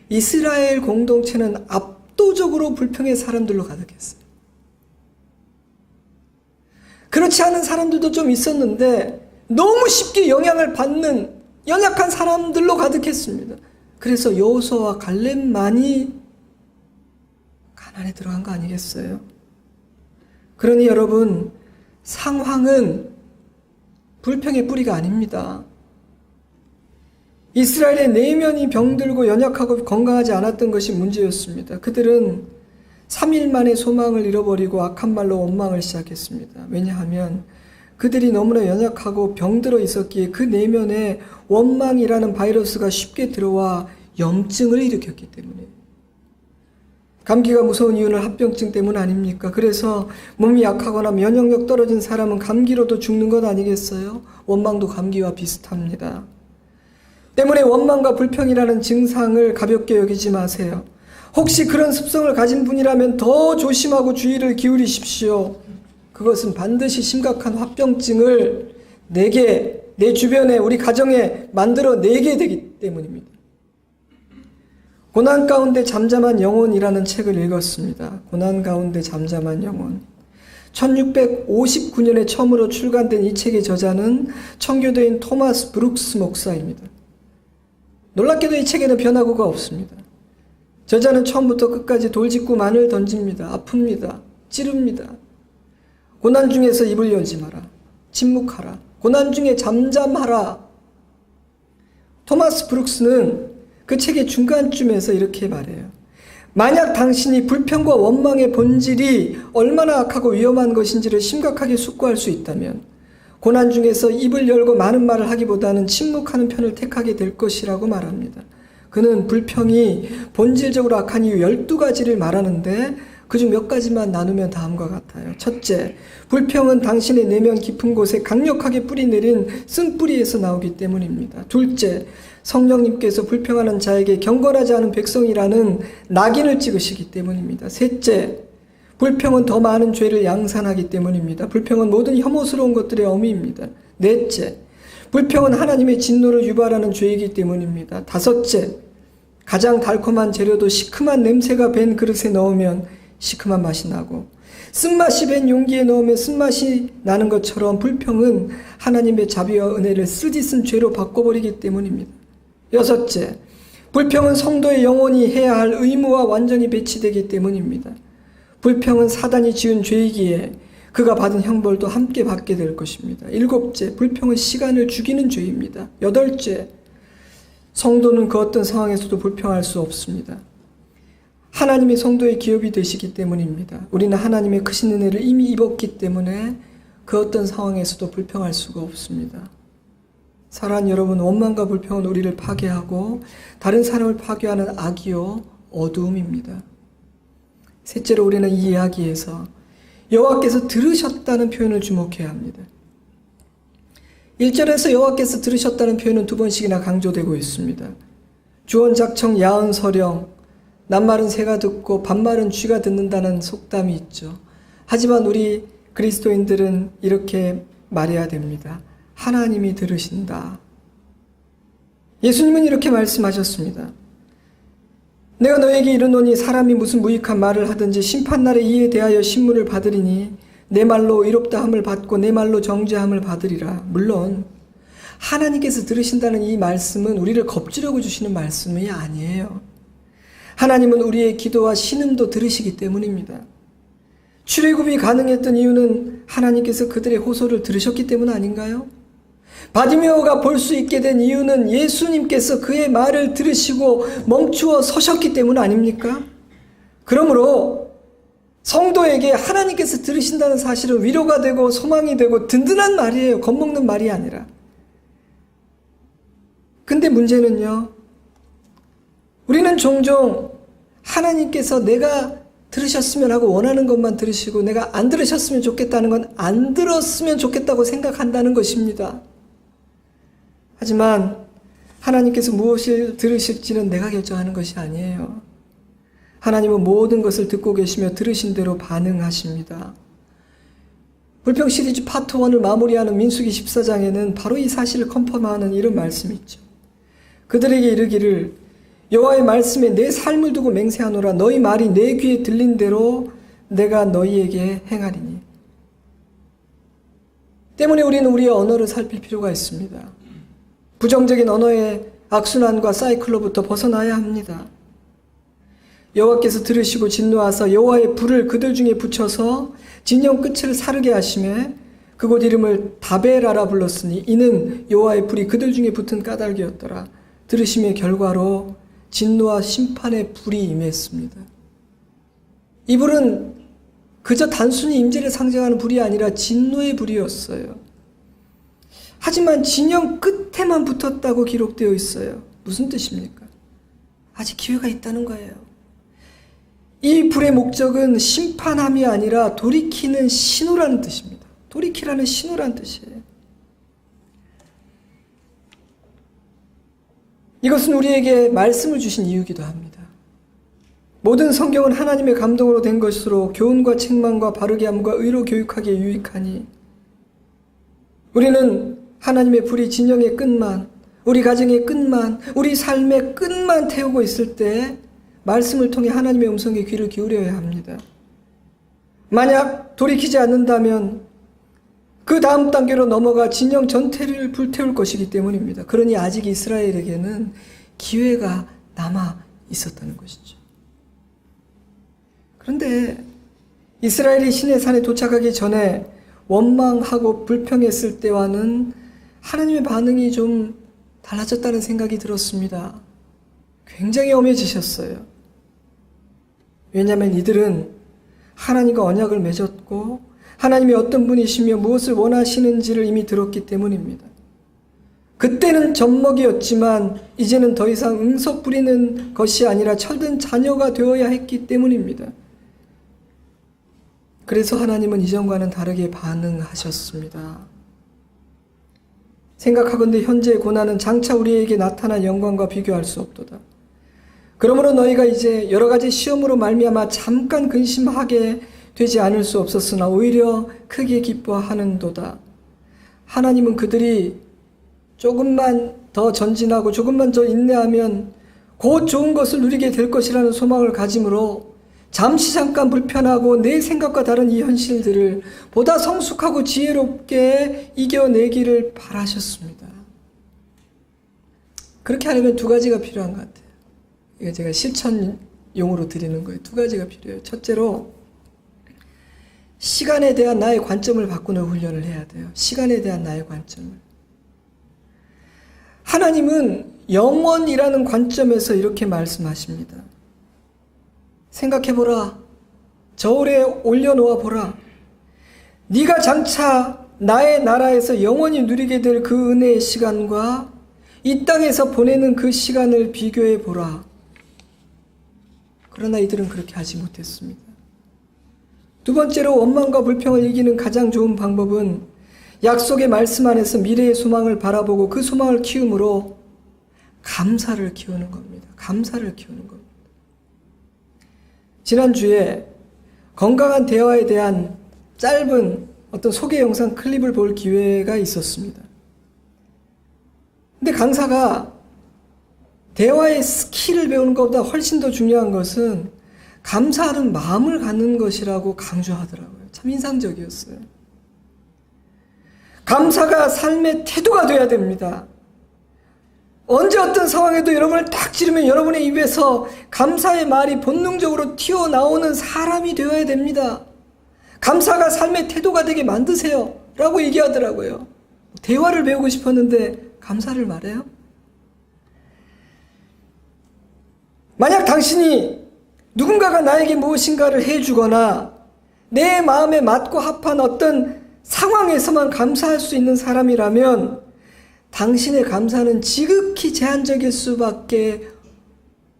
이스라엘 공동체는 압도적으로 불평의 사람들로 가득했어요. 그렇지 않은 사람들도 좀 있었는데 너무 쉽게 영향을 받는 연약한 사람들로 가득했습니다. 그래서 여호수아와 갈렙만이 가나안에 들어간 거 아니겠어요? 그러니 여러분, 상황은 불평의 뿌리가 아닙니다. 이스라엘의 내면이 병들고 연약하고 건강하지 않았던 것이 문제였습니다. 그들은 3일 만에 소망을 잃어버리고 악한 말로 원망을 시작했습니다. 왜냐하면 그들이 너무나 연약하고 병들어 있었기에 그 내면에 원망이라는 바이러스가 쉽게 들어와 염증을 일으켰기 때문에. 감기가 무서운 이유는 합병증 때문 아닙니까? 그래서 몸이 약하거나 면역력 떨어진 사람은 감기로도 죽는 것 아니겠어요? 원망도 감기와 비슷합니다. 때문에 원망과 불평이라는 증상을 가볍게 여기지 마세요. 혹시 그런 습성을 가진 분이라면 더 조심하고 주의를 기울이십시오. 그것은 반드시 심각한 합병증을 내 주변에, 우리 가정에 만들어내게 되기 때문입니다. 고난 가운데 잠잠한 영혼이라는 책을 읽었습니다. 고난 가운데 잠잠한 영혼. 1659년에 처음으로 출간된 이 책의 저자는 청교도인 토마스 브룩스 목사입니다. 놀랍게도 이 책에는 변화구가 없습니다. 저자는 처음부터 끝까지 돌직구만을 던집니다. 아픕니다. 찌릅니다. 고난 중에서 입을 열지 마라. 침묵하라. 고난 중에 잠잠하라. 토마스 브룩스는 그 책의 중간쯤에서 이렇게 말해요. 만약 당신이 불평과 원망의 본질이 얼마나 악하고 위험한 것인지를 심각하게 숙고할 수 있다면 고난 중에서 입을 열고 많은 말을 하기보다는 침묵하는 편을 택하게 될 것이라고 말합니다. 그는 불평이 본질적으로 악한 이유 12가지를 말하는데 그중 몇 가지만 나누면 다음과 같아요. 첫째, 불평은 당신의 내면 깊은 곳에 강력하게 뿌리내린 쓴뿌리에서 나오기 때문입니다. 둘째, 성령님께서 불평하는 자에게 경건하지 않은 백성이라는 낙인을 찍으시기 때문입니다. 셋째, 불평은 더 많은 죄를 양산하기 때문입니다. 불평은 모든 혐오스러운 것들의 어미입니다. 넷째, 불평은 하나님의 진노를 유발하는 죄이기 때문입니다. 다섯째, 가장 달콤한 재료도 시큼한 냄새가 밴 그릇에 넣으면 시큼한 맛이 나고 쓴맛이 밴 용기에 넣으면 쓴맛이 나는 것처럼 불평은 하나님의 자비와 은혜를 쓰디쓴 죄로 바꿔버리기 때문입니다. 여섯째, 불평은 성도의 영혼이 해야 할 의무와 완전히 배치되기 때문입니다. 불평은 사단이 지은 죄이기에 그가 받은 형벌도 함께 받게 될 것입니다. 일곱째, 불평은 시간을 죽이는 죄입니다. 여덟째, 성도는 그 어떤 상황에서도 불평할 수 없습니다. 하나님이 성도의 기업이 되시기 때문입니다. 우리는 하나님의 크신 은혜를 이미 입었기 때문에 그 어떤 상황에서도 불평할 수가 없습니다. 사랑하는 여러분, 원망과 불평은 우리를 파괴하고 다른 사람을 파괴하는 악이요 어두움입니다. 셋째로 우리는 이 이야기에서 여호와께서 들으셨다는 표현을 주목해야 합니다. 1절에서 여호와께서 들으셨다는 표현은 2번씩이나 강조되고 있습니다. 주언작청 야언서령, 낱말은 새가 듣고 반말은 쥐가 듣는다는 속담이 있죠. 하지만 우리 그리스도인들은 이렇게 말해야 됩니다. 하나님이 들으신다. 예수님은 이렇게 말씀하셨습니다. 내가 너에게 이르노니 사람이 무슨 무익한 말을 하든지 심판날에 이에 대하여 신문을 받으리니 내 말로 의롭다함을 받고 내 말로 정죄함을 받으리라. 물론 하나님께서 들으신다는 이 말씀은 우리를 겁주려고 주시는 말씀이 아니에요. 하나님은 우리의 기도와 신음도 들으시기 때문입니다. 출애굽이 가능했던 이유는 하나님께서 그들의 호소를 들으셨기 때문 아닌가요? 바디메오가 볼 수 있게 된 이유는 예수님께서 그의 말을 들으시고 멈추어 서셨기 때문 아닙니까? 그러므로 성도에게 하나님께서 들으신다는 사실은 위로가 되고 소망이 되고 든든한 말이에요. 겁먹는 말이 아니라. 근데 문제는요, 우리는 종종 하나님께서 내가 들으셨으면 하고 원하는 것만 들으시고 내가 안 들으셨으면 좋겠다는 건 안 들었으면 좋겠다고 생각한다는 것입니다. 하지만 하나님께서 무엇을 들으실지는 내가 결정하는 것이 아니에요. 하나님은 모든 것을 듣고 계시며 들으신 대로 반응하십니다. 불평 시리즈 파트 1을 마무리하는 민수기 14장에는 바로 이 사실을 컨펌하는 이런 말씀이 있죠. 그들에게 이르기를 여호와의 말씀에 내 삶을 두고 맹세하노라. 너희 말이 내 귀에 들린 대로 내가 너희에게 행하리니. 때문에 우리는 우리의 언어를 살필 필요가 있습니다. 부정적인 언어의 악순환과 사이클로부터 벗어나야 합니다. 여호와께서 들으시고 진노하사 여호와의 불을 그들 중에 붙여서 진영 끝을 사르게 하시매 그곳 이름을 다베라라 불렀으니 이는 여호와의 불이 그들 중에 붙은 까닭이었더라. 들으심의 결과로 진노와 심판의 불이 임했습니다. 이 불은 그저 단순히 임재를 상징하는 불이 아니라 진노의 불이었어요. 하지만 진영 끝에만 붙었다고 기록되어 있어요. 무슨 뜻입니까? 아직 기회가 있다는 거예요. 이 불의 목적은 심판함이 아니라 돌이키는 신호라는 뜻입니다. 돌이키라는 신호라는 뜻이에요. 이것은 우리에게 말씀을 주신 이유이기도 합니다. 모든 성경은 하나님의 감동으로 된 것으로 교훈과 책망과 바르게 함과 의로 교육하기에 유익하니 우리는 하나님의 불이 진영의 끝만, 우리 가정의 끝만, 우리 삶의 끝만 태우고 있을 때 말씀을 통해 하나님의 음성에 귀를 기울여야 합니다. 만약 돌이키지 않는다면 그 다음 단계로 넘어가 진영 전체를 불태울 것이기 때문입니다. 그러니 아직 이스라엘에게는 기회가 남아 있었다는 것이죠. 그런데 이스라엘이 시내산에 도착하기 전에 원망하고 불평했을 때와는 하나님의 반응이 좀 달라졌다는 생각이 들었습니다. 굉장히 엄해지셨어요. 왜냐하면 이들은 하나님과 언약을 맺었고 하나님이 어떤 분이시며 무엇을 원하시는지를 이미 들었기 때문입니다. 그때는 젖먹이였지만 이제는 더 이상 응석 부리는 것이 아니라 철든 자녀가 되어야 했기 때문입니다. 그래서 하나님은 이전과는 다르게 반응하셨습니다. 생각하건대 현재의 고난은 장차 우리에게 나타난 영광과 비교할 수 없도다. 그러므로 너희가 이제 여러 가지 시험으로 말미암아 잠깐 근심하게 되지 않을 수 없었으나 오히려 크게 기뻐하는도다. 하나님은 그들이 조금만 더 전진하고 조금만 더 인내하면 곧 좋은 것을 누리게 될 것이라는 소망을 가짐으로 잠시 잠깐 불편하고 내 생각과 다른 이 현실들을 보다 성숙하고 지혜롭게 이겨내기를 바라셨습니다. 그렇게 하려면 두 가지가 필요한 것 같아요. 이거 제가 실천용으로 드리는 거예요. 두 가지가 필요해요. 첫째로 시간에 대한 나의 관점을 바꾸는 훈련을 해야 돼요. 시간에 대한 나의 관점을. 하나님은 영원이라는 관점에서 이렇게 말씀하십니다. 생각해보라. 저울에 올려놓아 보라. 네가 장차 나의 나라에서 영원히 누리게 될 그 은혜의 시간과 이 땅에서 보내는 그 시간을 비교해 보라. 그러나 이들은 그렇게 하지 못했습니다. 두 번째로 원망과 불평을 이기는 가장 좋은 방법은 약속의 말씀 안에서 미래의 소망을 바라보고 그 소망을 키움으로 감사를 키우는 겁니다. 감사를 키우는 겁니다. 지난주에 건강한 대화에 대한 짧은 어떤 소개 영상 클립을 볼 기회가 있었습니다. 근데 강사가 대화의 스킬을 배우는 것보다 훨씬 더 중요한 것은 감사하는 마음을 갖는 것이라고 강조하더라고요. 참 인상적이었어요. 감사가 삶의 태도가 되어야 됩니다. 언제 어떤 상황에도 여러분을 딱 지르면 여러분의 입에서 감사의 말이 본능적으로 튀어나오는 사람이 되어야 됩니다. 감사가 삶의 태도가 되게 만드세요 라고 얘기하더라고요. 대화를 배우고 싶었는데 감사를 말해요? 만약 당신이 누군가가 나에게 무엇인가를 해주거나 내 마음에 맞고 합한 어떤 상황에서만 감사할 수 있는 사람이라면 당신의 감사는 지극히 제한적일 수밖에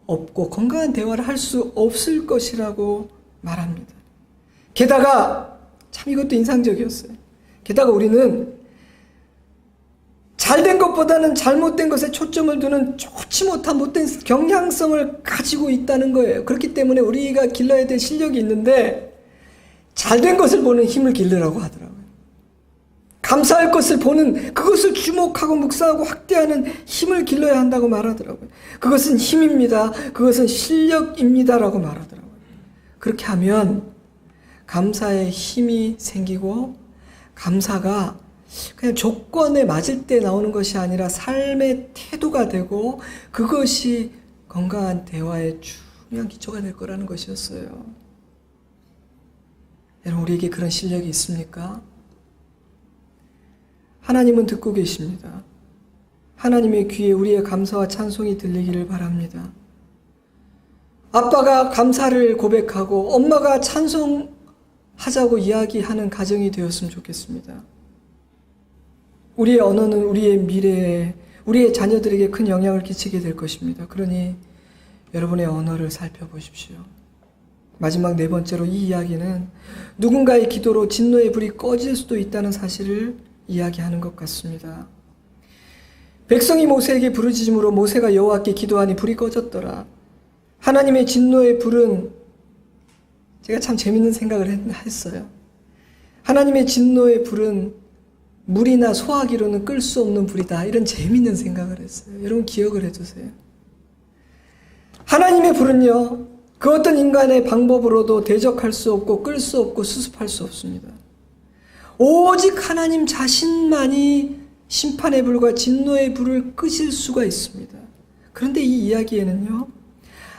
없고 건강한 대화를 할 수 없을 것이라고 말합니다. 게다가 참 이것도 인상적이었어요. 게다가 우리는 잘된 것보다는 잘못된 것에 초점을 두는 좋지 못한 못된 경향성을 가지고 있다는 거예요. 그렇기 때문에 우리가 길러야 될 실력이 있는데 잘된 것을 보는 힘을 기르라고 하더라고요. 감사할 것을 보는 그것을 주목하고 묵상하고 확대하는 힘을 길러야 한다고 말하더라고요. 그것은 힘입니다. 그것은 실력입니다라고 말하더라고요. 그렇게 하면 감사의 힘이 생기고 감사가 그냥 조건에 맞을 때 나오는 것이 아니라 삶의 태도가 되고 그것이 건강한 대화의 중요한 기초가 될 거라는 것이었어요. 여러분, 우리에게 그런 실력이 있습니까? 하나님은 듣고 계십니다. 하나님의 귀에 우리의 감사와 찬송이 들리기를 바랍니다. 아빠가 감사를 고백하고 엄마가 찬송하자고 이야기하는 가정이 되었으면 좋겠습니다. 우리의 언어는 우리의 미래에 우리의 자녀들에게 큰 영향을 끼치게 될 것입니다. 그러니 여러분의 언어를 살펴보십시오. 마지막 네 번째로 이 이야기는 누군가의 기도로 진노의 불이 꺼질 수도 있다는 사실을 이야기하는 것 같습니다. 백성이 모세에게 부르짖음으로 모세가 여호와께 기도하니 불이 꺼졌더라. 하나님의 진노의 불은 제가 참 재밌는 생각을 했어요. 하나님의 진노의 불은 물이나 소화기로는 끌 수 없는 불이다. 이런 재밌는 생각을 했어요. 여러분 기억을 해두세요. 하나님의 불은요, 그 어떤 인간의 방법으로도 대적할 수 없고 끌 수 없고 수습할 수 없습니다. 오직 하나님 자신만이 심판의 불과 진노의 불을 끄실 수가 있습니다. 그런데 이 이야기에는요,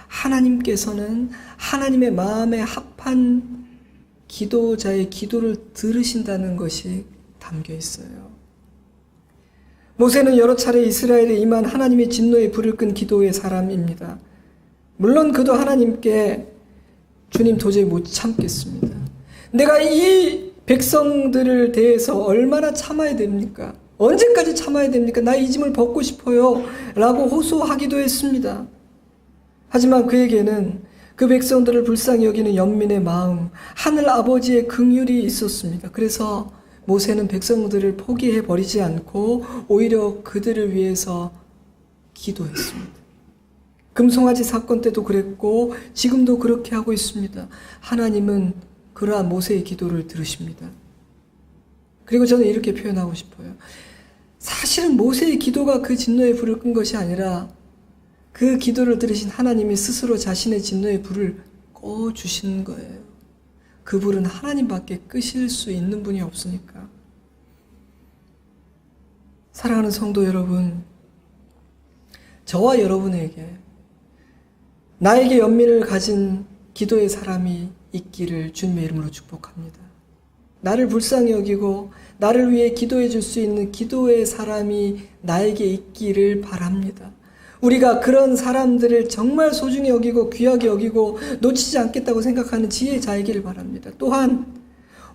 하나님께서는 하나님의 마음에 합한 기도자의 기도를 들으신다는 것이 담겨 있어요. 모세는 여러 차례 이스라엘에 임한 하나님의 진노의 불을 끈 기도의 사람입니다. 물론 그도 하나님께 주님 도저히 못 참겠습니다. 내가 이 백성들을 대해서 얼마나 참아야 됩니까? 언제까지 참아야 됩니까? 나 이 짐을 벗고 싶어요 라고 호소하기도 했습니다. 하지만 그에게는 그 백성들을 불쌍히 여기는 연민의 마음, 하늘 아버지의 긍휼이 있었습니다. 그래서 모세는 백성들을 포기해버리지 않고 오히려 그들을 위해서 기도했습니다. 금송아지 사건 때도 그랬고 지금도 그렇게 하고 있습니다. 하나님은 그러한 모세의 기도를 들으십니다. 그리고 저는 이렇게 표현하고 싶어요. 사실은 모세의 기도가 그 진노의 불을 끈 것이 아니라 그 기도를 들으신 하나님이 스스로 자신의 진노의 불을 꺼주시는 거예요. 그 불은 하나님밖에 끄실 수 있는 분이 없으니까. 사랑하는 성도 여러분, 저와 여러분에게 나에게 연민을 가진 기도의 사람이 있기를 주님의 이름으로 축복합니다. 나를 불쌍히 여기고 나를 위해 기도해 줄 수 있는 기도의 사람이 나에게 있기를 바랍니다. 우리가 그런 사람들을 정말 소중히 여기고 귀하게 여기고 놓치지 않겠다고 생각하는 지혜자이기를 바랍니다. 또한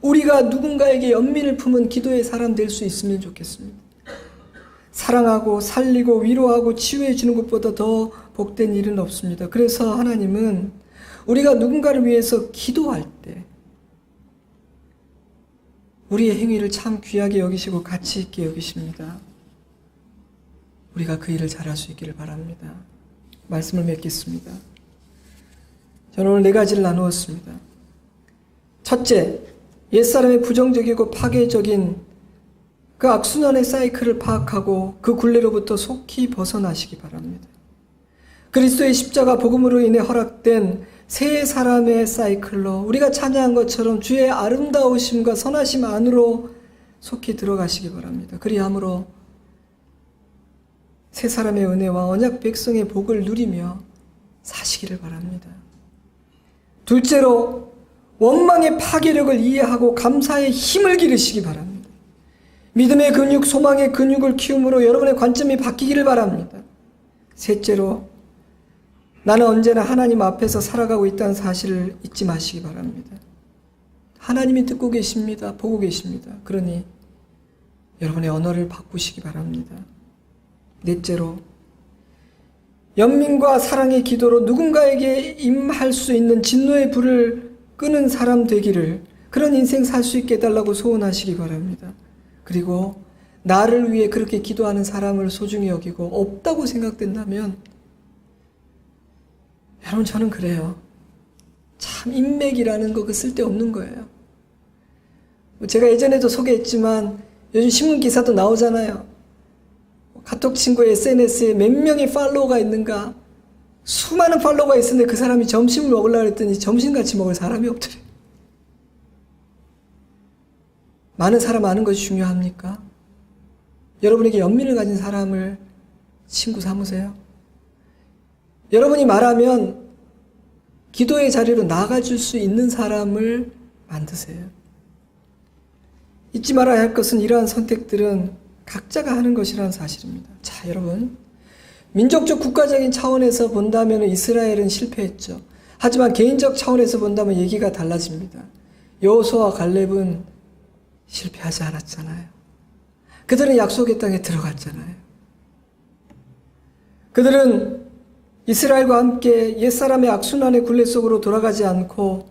우리가 누군가에게 연민을 품은 기도의 사람 될 수 있으면 좋겠습니다. 사랑하고 살리고 위로하고 치유해 주는 것보다 더 복된 일은 없습니다. 그래서 하나님은 우리가 누군가를 위해서 기도할 때 우리의 행위를 참 귀하게 여기시고 가치 있게 여기십니다. 우리가 그 일을 잘할 수 있기를 바랍니다. 말씀을 맺겠습니다. 저는 오늘 네 가지를 나누었습니다. 첫째, 옛사람의 부정적이고 파괴적인 그 악순환의 사이클을 파악하고 그 굴레로부터 속히 벗어나시기 바랍니다. 그리스도의 십자가 복음으로 인해 허락된 새 사람의 사이클로 우리가 찬양한 것처럼 주의 아름다우심과 선하심 안으로 속히 들어가시기 바랍니다. 그리함으로 새 사람의 은혜와 언약 백성의 복을 누리며 사시기를 바랍니다. 둘째로 원망의 파괴력을 이해하고 감사의 힘을 기르시기 바랍니다. 믿음의 근육, 소망의 근육을 키움으로 여러분의 관점이 바뀌기를 바랍니다. 셋째로 나는 언제나 하나님 앞에서 살아가고 있다는 사실을 잊지 마시기 바랍니다. 하나님이 듣고 계십니다. 보고 계십니다. 그러니 여러분의 언어를 바꾸시기 바랍니다. 넷째로 연민과 사랑의 기도로 누군가에게 임할 수 있는 진노의 불을 끄는 사람 되기를, 그런 인생 살 수 있게 해달라고 소원하시기 바랍니다. 그리고 나를 위해 그렇게 기도하는 사람을 소중히 여기고 없다고 생각된다면, 여러분 저는 그래요. 참 인맥이라는 거 그 쓸데없는 거예요. 제가 예전에도 소개했지만 요즘 신문 기사도 나오잖아요. 카톡 친구의 SNS에 몇 명의 팔로워가 있는가, 수많은 팔로워가 있었는데 그 사람이 점심을 먹으려고 했더니 점심같이 먹을 사람이 없더래요. 많은 사람 아는 것이 중요합니까? 여러분에게 연민을 가진 사람을 친구 삼으세요. 여러분이 말하면 기도의 자리로 나아가줄 수 있는 사람을 만드세요. 잊지 말아야 할 것은 이러한 선택들은 각자가 하는 것이라는 사실입니다. 자, 여러분, 민족적 국가적인 차원에서 본다면 이스라엘은 실패했죠. 하지만 개인적 차원에서 본다면 얘기가 달라집니다. 여호수아와 갈렙은 실패하지 않았잖아요. 그들은 약속의 땅에 들어갔잖아요. 그들은 이스라엘과 함께 옛사람의 악순환의 굴레 속으로 돌아가지 않고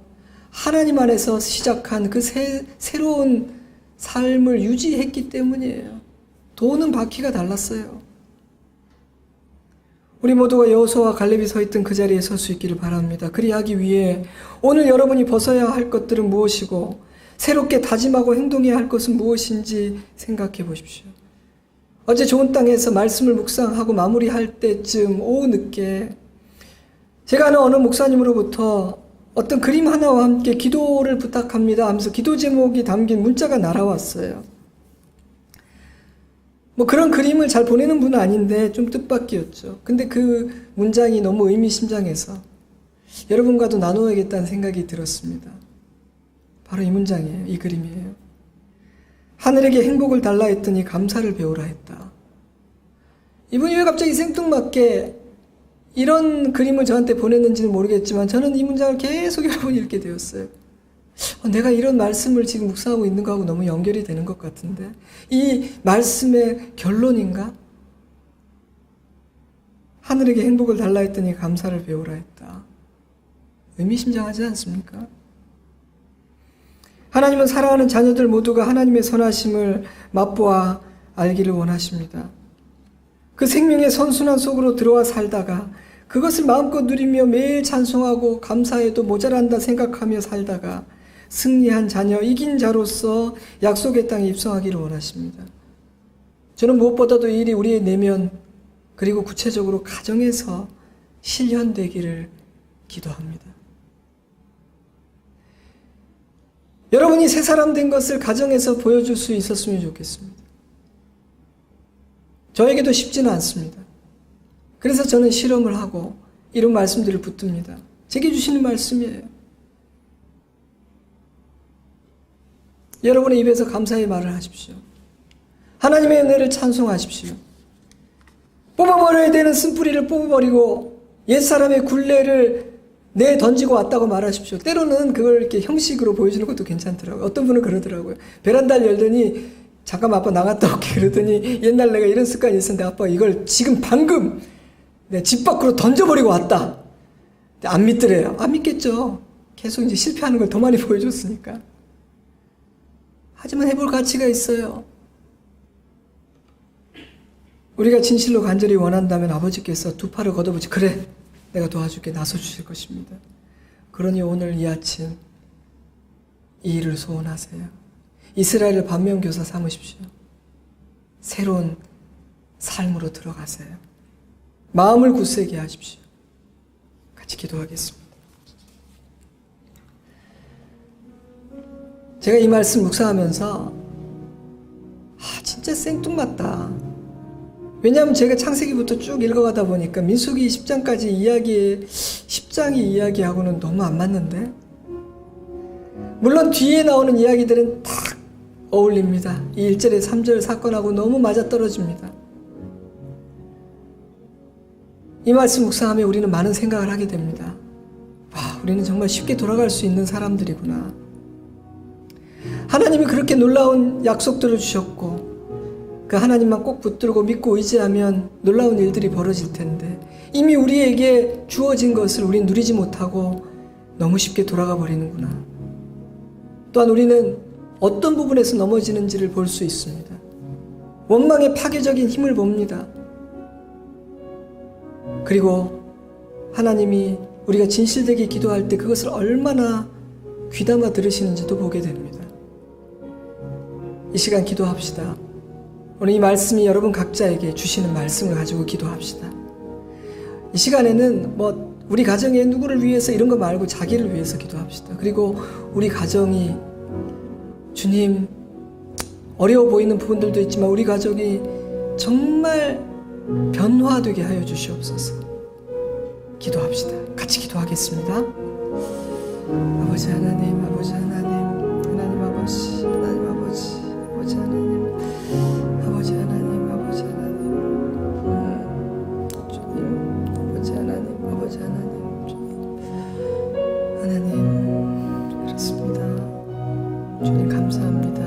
하나님 안에서 시작한 그 새로운 삶을 유지했기 때문이에요. 도는 바퀴가 달랐어요. 우리 모두가 여호수아와 갈렙이 서 있던 그 자리에 설 수 있기를 바랍니다. 그리하기 위해 오늘 여러분이 벗어야 할 것들은 무엇이고 새롭게 다짐하고 행동해야 할 것은 무엇인지 생각해 보십시오. 어제 좋은 땅에서 말씀을 묵상하고 마무리할 때쯤 오후 늦게 제가 아는 어느 목사님으로부터 어떤 그림 하나와 함께 기도를 부탁합니다 하면서 기도 제목이 담긴 문자가 날아왔어요. 뭐 그런 그림을 잘 보내는 분은 아닌데 좀 뜻밖이었죠. 근데 그 문장이 너무 의미심장해서 여러분과도 나누어야겠다는 생각이 들었습니다. 바로 이 문장이에요. 이 그림이에요. 하늘에게 행복을 달라 했더니 감사를 배우라 했다. 이분이 왜 갑자기 생뚱맞게 이런 그림을 저한테 보냈는지는 모르겠지만 저는 이 문장을 계속 여러 번 읽게 되었어요. 내가 이런 말씀을 지금 묵상하고 있는 거하고 너무 연결이 되는 것 같은데 이 말씀의 결론인가? 하늘에게 행복을 달라 했더니 감사를 배우라 했다. 의미심장하지 않습니까? 하나님은 사랑하는 자녀들 모두가 하나님의 선하심을 맛보아 알기를 원하십니다. 그 생명의 선순환 속으로 들어와 살다가 그것을 마음껏 누리며 매일 찬송하고 감사해도 모자란다 생각하며 살다가 승리한 자녀, 이긴 자로서 약속의 땅에 입성하기를 원하십니다. 저는 무엇보다도 이 일이 우리의 내면 그리고 구체적으로 가정에서 실현되기를 기도합니다. 여러분이 새 사람 된 것을 가정에서 보여줄 수 있었으면 좋겠습니다. 저에게도 쉽지는 않습니다. 그래서 저는 실험을 하고 이런 말씀들을 붙듭니다. 제게 주시는 말씀이에요. 여러분의 입에서 감사의 말을 하십시오. 하나님의 은혜를 찬송하십시오. 뽑아버려야 되는 쓴뿌리를 뽑아버리고 옛사람의 굴레를 던지고 왔다고 말하십시오. 때로는 그걸 이렇게 형식으로 보여주는 것도 괜찮더라고요. 어떤 분은 그러더라고요. 베란다를 열더니 잠깐만 아빠 나갔다 올게 그러더니 옛날 내가 이런 습관이 있었는데 아빠 이걸 지금 방금 내 집 밖으로 던져버리고 왔다. 안 믿더래요. 안 믿겠죠. 계속 이제 실패하는 걸 더 많이 보여줬으니까. 하지만 해볼 가치가 있어요. 우리가 진실로 간절히 원한다면 아버지께서 두 팔을 걷어붙이 그래 내가 도와줄게 나서주실 것입니다. 그러니 오늘 이 아침 이 일을 소원하세요. 이스라엘을 반면교사 삼으십시오. 새로운 삶으로 들어가세요. 마음을 굳세게 하십시오. 같이 기도하겠습니다. 제가 이 말씀 묵상하면서 진짜 생뚱맞다. 왜냐하면 제가 창세기부터 쭉 읽어가다 보니까 민수기 10장이 이야기하고는 너무 안 맞는데, 물론 뒤에 나오는 이야기들은 딱 어울립니다. 이 1절에 3절 사건하고 너무 맞아떨어집니다. 이 말씀 묵상하며 우리는 많은 생각을 하게 됩니다. 우리는 정말 쉽게 돌아갈 수 있는 사람들이구나. 하나님이 그렇게 놀라운 약속들을 주셨고 그 하나님만 꼭 붙들고 믿고 의지하면 놀라운 일들이 벌어질 텐데, 이미 우리에게 주어진 것을 우린 누리지 못하고 너무 쉽게 돌아가 버리는구나. 또한 우리는 어떤 부분에서 넘어지는지를 볼 수 있습니다. 원망의 파괴적인 힘을 봅니다. 그리고 하나님이 우리가 진실되게 기도할 때 그것을 얼마나 귀담아 들으시는지도 보게 됩니다. 이 시간 기도합시다. 오늘 이 말씀이 여러분 각자에게 주시는 말씀을 가지고 기도합시다. 이 시간에는 우리 가정에 누구를 위해서 이런 거 말고 자기를 위해서 기도합시다. 그리고 우리 가정이 주님, 어려워 보이는 부분들도 있지만 우리 가족이 정말 변화되게 하여 주시옵소서. 기도합시다. 같이 기도하겠습니다. 아버지 하나님, 아버지 하나님, 하나님 아버지, 하나님 아버지, 아버지 하나님, 아버지 하나님, 아버지 하나님, 주님, 아버지 하나님, 아버지 하나님, 주님, 하나님, 그렇습니다. 주님 감사합니다.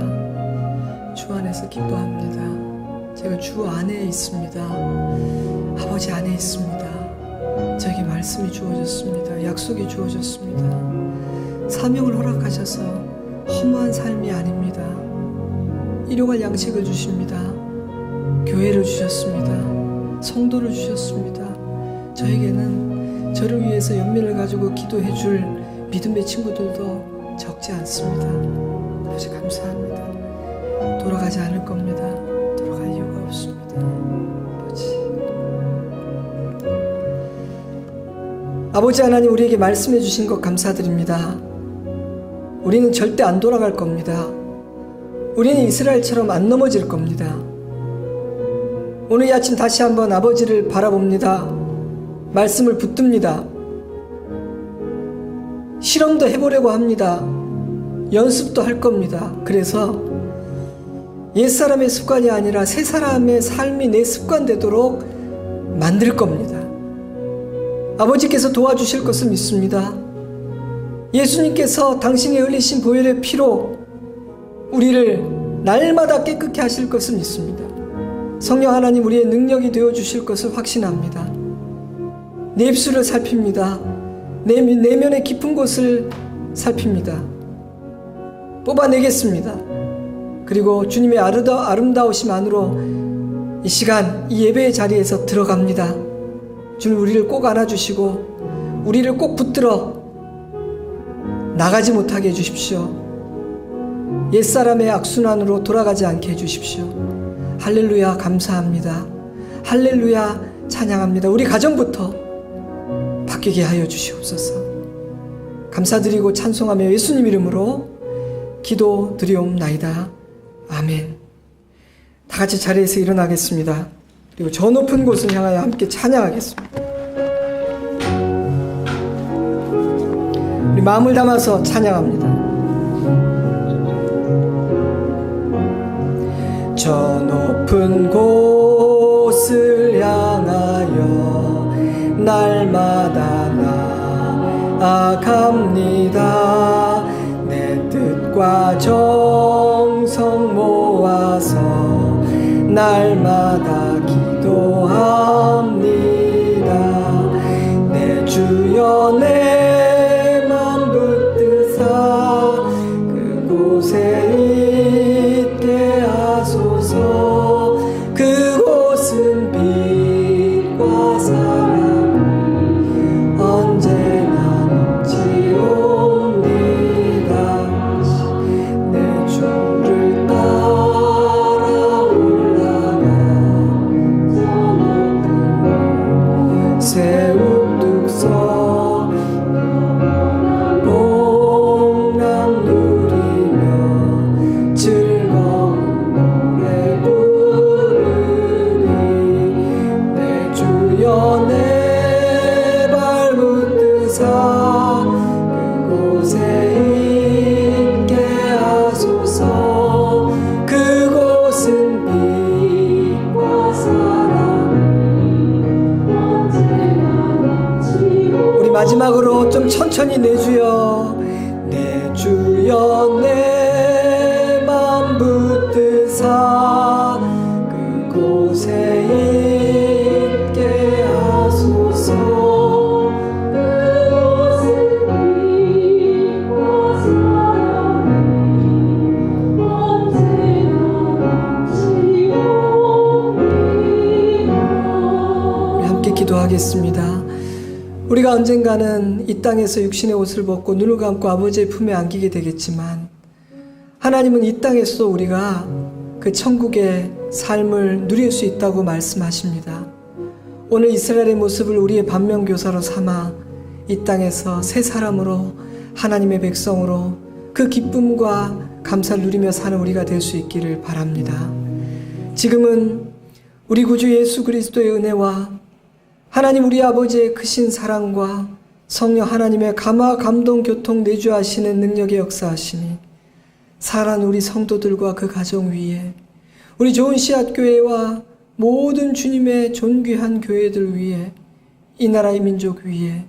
주 안에서 기뻐합니다. 제가 주 안에 있습니다. 아버지 안에 있습니다. 저에게 말씀이 주어졌습니다. 약속이 주어졌습니다. 사명을 허락하셔서 허무한 삶이 아닙니다. 일용할 양식을 주십니다. 교회를 주셨습니다. 성도를 주셨습니다. 저에게는 저를 위해서 연민을 가지고 기도해 줄 믿음의 친구들도 적지 않습니다. 아버지 감사합니다. 돌아가지 않을 겁니다. 돌아갈 이유가 없습니다. 아버지 하나님, 우리에게 말씀해 주신 것 감사드립니다. 우리는 절대 안 돌아갈 겁니다. 우리는 이스라엘처럼 안 넘어질 겁니다. 오늘 이 아침 다시 한번 아버지를 바라봅니다. 말씀을 붙듭니다. 실험도 해보려고 합니다. 연습도 할 겁니다. 그래서 옛사람의 습관이 아니라 새사람의 삶이 내 습관 되도록 만들 겁니다. 아버지께서 도와주실 것을 믿습니다. 예수님께서 당신이 흘리신 보혈의 피로 우리를 날마다 깨끗게 하실 것을 믿습니다. 성령 하나님, 우리의 능력이 되어주실 것을 확신합니다. 내 입술을 살핍니다. 내 내면의 깊은 곳을 살핍니다. 뽑아내겠습니다. 그리고 주님의 아름다우심 안으로 이 시간, 이 예배의 자리에서 들어갑니다. 주님, 우리를 꼭 안아주시고 우리를 꼭 붙들어 나가지 못하게 해주십시오. 옛사람의 악순환으로 돌아가지 않게 해주십시오. 할렐루야 감사합니다. 할렐루야 찬양합니다. 우리 가정부터 바뀌게 하여 주시옵소서. 감사드리고 찬송하며 예수님 이름으로 기도드리옵나이다. 아멘. 다 같이 자리에서 일어나겠습니다. 그리고 저 높은 곳을 향하여 함께 찬양하겠습니다. 우리 마음을 담아서 찬양합니다. 저 높은 곳을 향하여 날마다 나아갑니다. 내 뜻과 정성 모아서 날마다 기도합니다. 내 주여 내 맘 붙드사 그곳에 있게 하소서. 그곳은 빛과 사랑 언제나 넘치옵니다. 내 주를 따라 올라가 좀 천천히 내주여. 내주여 내 맘 붙드사 그곳에 있게 하소서. 기도하겠습니다. 우리가 언젠가는 이 땅에서 육신의 옷을 벗고 눈을 감고 아버지의 품에 안기게 되겠지만 하나님은 이 땅에서 우리가 그 천국의 삶을 누릴 수 있다고 말씀하십니다. 오늘 이스라엘의 모습을 우리의 반면교사로 삼아 이 땅에서 새 사람으로 하나님의 백성으로 그 기쁨과 감사를 누리며 사는 우리가 될 수 있기를 바랍니다. 지금은 우리 구주 예수 그리스도의 은혜와 하나님 우리 아버지의 크신 사랑과 성령 하나님의 감화 감동 교통 내주하시는 능력의 역사하시니 사랑하는 우리 성도들과 그 가정 위에 우리 좋은 씨앗교회와 모든 주님의 존귀한 교회들 위에 이 나라의 민족 위에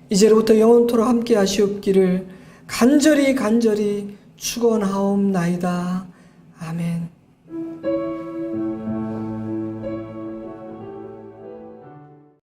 이제로부터 영원토록 함께 하시옵기를 간절히 축원하옵나이다. 아멘.